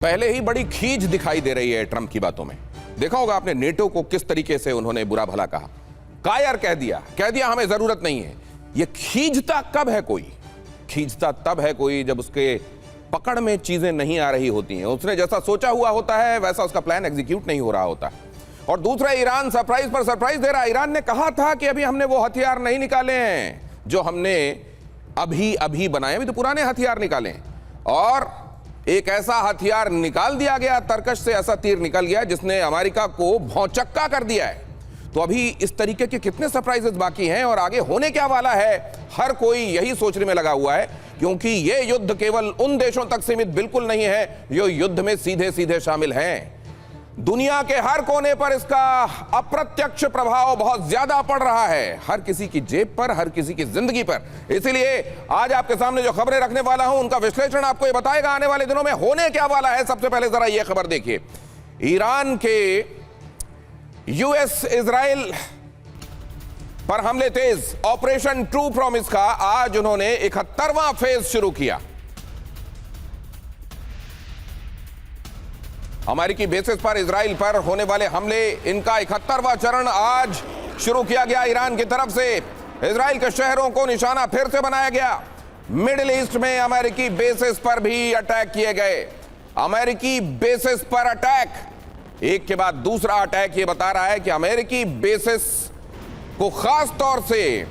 पहले ही बड़ी खींच दिखाई दे रही है ट्रंप की बातों में। देखा होगा आपने नेटो को किस तरीके से उन्होंने बुरा भला कहा, कायर कह दिया हमें जरूरत नहीं है। ये खींचता कब है कोई? खींचता तब है कोई जब उसके पकड़ में चीजें नहीं आ रही होती हैं, उसने जैसा सोचा हुआ होता है वैसा उसका प्लान एग्जीक्यूट नहीं हो रहा होता। और दूसरा, ईरान सरप्राइज पर सरप्राइज दे रहा है। ईरान ने कहा था कि अभी हमने वो हथियार नहीं निकाले हैं जो हमने अभी अभी बनाए, अभी तो पुराने हथियार निकाले हैं। और एक ऐसा हथियार निकाल दिया गया, तरकश से ऐसा तीर निकल गया जिसने अमेरिका को भौचक्का कर दिया है। तो अभी इस तरीके के कितने सरप्राइजेस बाकी हैं और आगे होने क्या वाला है, हर कोई यही सोचने में लगा हुआ है। क्योंकि यह युद्ध केवल उन देशों तक सीमित बिल्कुल नहीं है जो युद्ध में सीधे सीधे शामिल हैं। दुनिया के हर कोने पर इसका अप्रत्यक्ष प्रभाव बहुत ज्यादा पड़ रहा है, हर किसी की जेब पर, हर किसी की जिंदगी पर। इसीलिए आज आपके सामने जो खबरें रखने वाला हूं उनका विश्लेषण आपको ये बताएगा आने वाले दिनों में होने क्या वाला है। सबसे पहले जरा ये खबर देखिए, ईरान के यूएस इजराइल पर हमले तेज, ऑपरेशन ट्रू प्रॉमिस का आज उन्होंने 71वां फेज शुरू किया। अमेरिकी बेसिस पर इजराइल पर होने वाले हमले, इनका 71वां चरण आज शुरू किया गया ईरान की तरफ से। इजराइल के शहरों को निशाना फिर से बनाया गया। मिडिल ईस्ट में अमेरिकी बेसिस पर भी अटैक किए गए। अमेरिकी बेसिस पर अटैक, एक के बाद दूसरा अटैक। ये बता रहा है कि अमेरिकी बेसिस को खास तौर से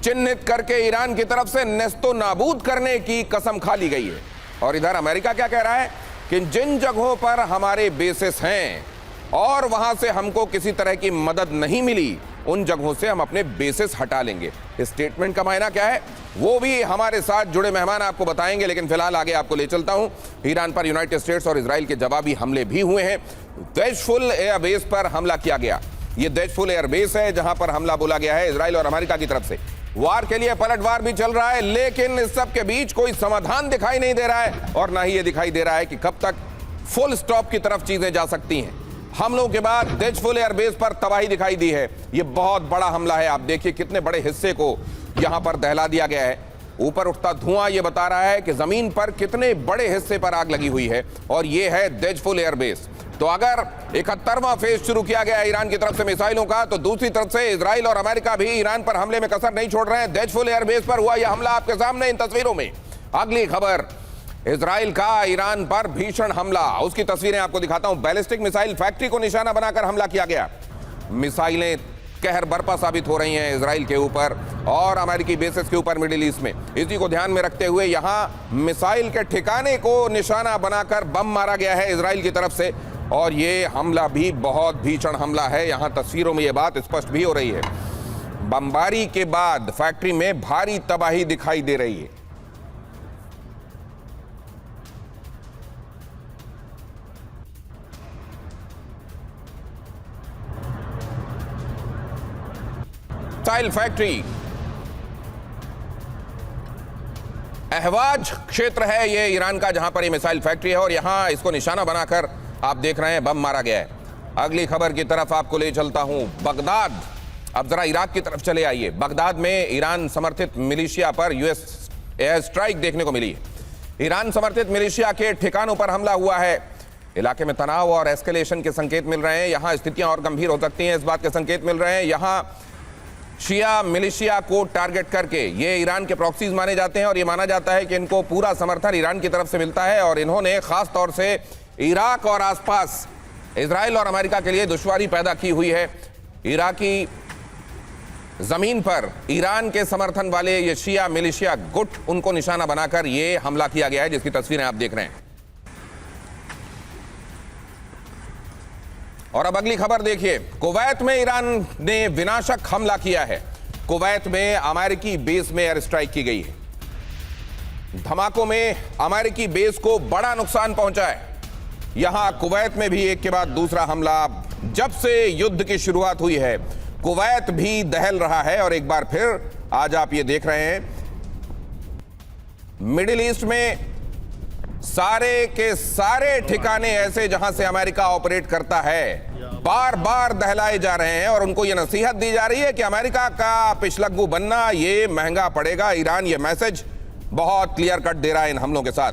चिन्हित करके ईरान की तरफ से नेस्तो नाबूद करने की कसम खा ली गई है। और इधर अमेरिका क्या कह रहा है कि जिन जगहों पर हमारे बेसिस हैं और वहां से हमको किसी तरह की मदद नहीं मिली, उन जगहों से हम अपने बेसिस हटा लेंगे। इस स्टेटमेंट का मायना क्या है वो भी हमारे साथ जुड़े मेहमान आपको बताएंगे, लेकिन फिलहाल आगे आपको ले चलता हूं। ईरान पर यूनाइटेड स्टेट्स और इजराइल के जवाबी हमले भी हुए हैं। देशफुल एयरबेस पर हमला किया गया। यह देशफुल एयरबेस है जहां पर हमला बोला गया है इजराइल और अमेरिका की तरफ से। वार के लिए पलटवार भी चल रहा है, लेकिन इस सब के बीच कोई समाधान दिखाई नहीं दे रहा है और ना ही ये दिखाई दे रहा है कि कब तक फुल स्टॉप की तरफ चीजें जा सकती हैं। हमलों के बाद देशफुल एयरबेस पर तबाही दिखाई दी है। यह बहुत बड़ा हमला है। आप देखिए कितने बड़े हिस्से को यहां पर दहला दिया गया है। ऊपर उठता धुआं यह बता रहा है कि जमीन पर कितने बड़े हिस्से पर आग लगी हुई है। और यह है देशफुल एयरबेस। तो अगर 71वां फेज शुरू किया गया ईरान की तरफ से मिसाइलों का, तो दूसरी तरफ से इजराइल और अमेरिका भी ईरान पर हमले में कसर नहीं छोड़ रहे हैं। देशफुल एयरबेस पर हुआ यह हमला आपके सामने इन तस्वीरों में। अगली खबर, इजराइल का ईरान पर भीषण हमला, उसकी तस्वीरें आपको दिखाता हूं। बैलिस्टिक मिसाइल फैक्ट्री को निशाना बनाकर हमला किया गया। मिसाइलें कहर बरपा साबित हो रही हैं इजराइल के ऊपर और अमेरिकी बेसिस के ऊपर मिडिल ईस्ट में। इसी को ध्यान में रखते हुए यहां मिसाइल के ठिकाने को निशाना बनाकर बम मारा गया है इजराइल की तरफ से। और ये हमला भी बहुत भीषण हमला है। यहां तस्वीरों में यह बात स्पष्ट भी हो रही है। बमबारी के बाद फैक्ट्री में भारी तबाही दिखाई दे रही है। मिसाइल फैक्ट्री अहवाज क्षेत्र है ये ईरान का, जहां पर ये मिसाइल फैक्ट्री है और यहां इसको निशाना बनाकर आप देख रहे हैं बम मारा गया है। अगली खबर की तरफ आपको ले चलता हूं, बगदाद। अब जरा इराक की तरफ चले आइए। बगदाद में ईरान समर्थित मिलिशिया पर यूएस एयर स्ट्राइक देखने को मिली है। ईरान समर्थित मिलिशिया के ठिकानों पर हमला हुआ है। इलाके में तनाव और एस्केलेशन के संकेत मिल रहे हैं। यहां स्थितियां और गंभीर हो सकती हैं, इस बात के संकेत मिल रहे हैं। यहां शिया मिलिशिया को टारगेट करके, ये ईरान के प्रॉक्सीज माने जाते हैं और ये माना जाता है कि इनको पूरा समर्थन ईरान की तरफ से मिलता है। और इन्होंने खास तौर से इराक और आसपास इजराइल और अमेरिका के लिए दुश्वारी पैदा की हुई है। इराकी जमीन पर ईरान के समर्थन वाले ये शिया मिलिशिया गुट, उनको निशाना बनाकर ये हमला किया गया है, जिसकी तस्वीरें आप देख रहे हैं। और अब अगली खबर देखिए, कुवैत में ईरान ने विनाशक हमला किया है। कुवैत में अमेरिकी बेस में एयर स्ट्राइक की गई है। धमाकों में अमेरिकी बेस को बड़ा नुकसान पहुंचा है। यहां कुवैत में भी एक के बाद दूसरा हमला। जब से युद्ध की शुरुआत हुई है कुवैत भी दहल रहा है। और एक बार फिर आज आप ये देख रहे हैं, मिडिल ईस्ट में सारे के सारे ठिकाने ऐसे जहां से अमेरिका ऑपरेट करता है बार बार दहलाए जा रहे हैं। और उनको यह नसीहत दी जा रही है कि अमेरिका का पिछलग्गू बनना ये महंगा पड़ेगा। ईरान ये मैसेज बहुत क्लियर कट दे रहा है इन हमलों के साथ।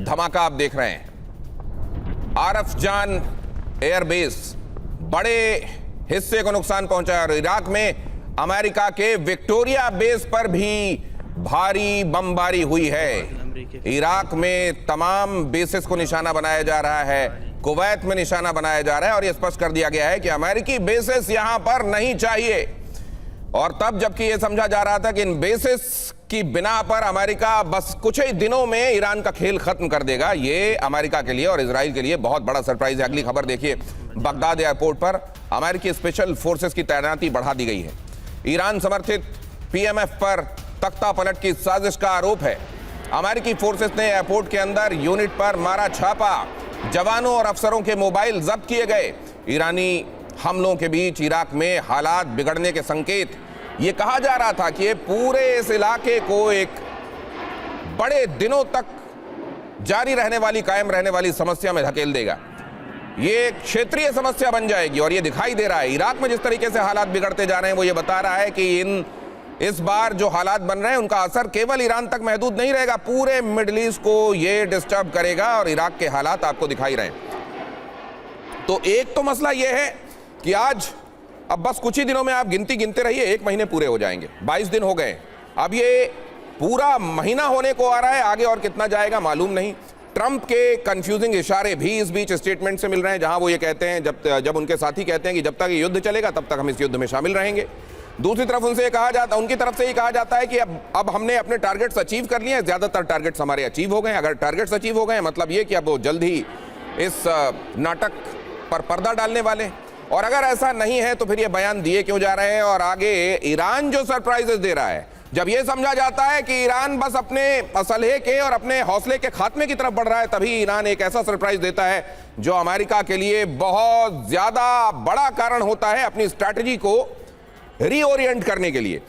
धमाका आप देख रहे हैं। आरफजान एयरबेस बड़े हिस्से को नुकसान पहुंचा है और इराक में अमेरिका के विक्टोरिया बेस पर भी भारी बमबारी हुई है। इराक में तमाम बेसिस को निशाना बनाया जा रहा है, कुवैत में निशाना बनाया जा रहा है और यह स्पष्ट कर दिया गया है कि अमेरिकी बेसिस यहां पर नहीं चाहिए। और तब जबकि यह समझा जा रहा था कि इन बेसिस की बिना पर अमेरिका बस कुछ ही दिनों में ईरान का खेल खत्म कर देगा, ये अमेरिका के लिए और इजराइल के लिए बहुत बड़ा सरप्राइज है। अगली खबर देखिए, बगदाद एयरपोर्ट पर अमेरिकी स्पेशल फोर्सेस की तैनाती बढ़ा दी गई है। ईरान समर्थित पीएमएफ पर तख्ता पलट की साजिश का आरोप है। अमेरिकी फोर्सेस ने एयरपोर्ट के अंदर यूनिट पर मारा छापा, जवानों और अफसरों के मोबाइल जब्त किए गए। ईरानी हमलों के बीच इराक में हालात बिगड़ने के संकेत। ये कहा जा रहा था कि ये पूरे इस इलाके को एक बड़े दिनों तक जारी रहने वाली, कायम रहने वाली समस्या में धकेल देगा। ये एक क्षेत्रीय समस्या बन जाएगी और ये दिखाई दे रहा है। इराक में जिस तरीके से हालात बिगड़ते जा रहे हैं वो ये बता रहा है कि इस बार जो हालात बन रहे हैं उनका असर केवल ईरान तक महदूद नहीं रहेगा, पूरे मिडिल ईस्ट को ये डिस्टर्ब करेगा और इराक के हालात आपको दिखाई रहे हैं। तो एक तो मसला ये है कि आज अब बस कुछ ही दिनों में आप गिनती गिनते रहिए, 1 महीने पूरे हो जाएंगे, 22 दिन हो गए। अब ये पूरा महीना होने को आ रहा है, आगे और कितना जाएगा मालूम नहीं। ट्रंप के कंफ्यूजिंग इशारे भी इस बीच स्टेटमेंट से मिल रहे हैं, जहां वो ये कहते हैं, जब उनके साथी कहते हैं कि जब तक ये युद्ध चलेगा तब तक हम इस युद्ध में शामिल रहेंगे। दूसरी तरफ उनसे कहा जाता, उनकी तरफ से ये कहा जाता है कि अब हमने अपने टारगेट्स अचीव कर लिए हैं, ज्यादातर टारगेट्स हमारे अचीव हो गए हैं। अगर टारगेट्स अचीव हो गए मतलब ये कि अब वो जल्द ही इस नाटक पर पर्दा डालने वाले, और अगर ऐसा नहीं है तो फिर ये बयान दिए क्यों जा रहे हैं। और आगे ईरान जो सरप्राइजेस दे रहा है, जब ये समझा जाता है कि ईरान बस अपने असलहे के और अपने हौसले के खात्मे की तरफ बढ़ रहा है, तभी ईरान एक ऐसा सरप्राइज देता है जो अमेरिका के लिए बहुत ज्यादा बड़ा कारण होता है अपनी स्ट्रैटेजी को रीओरिएंट करने के लिए।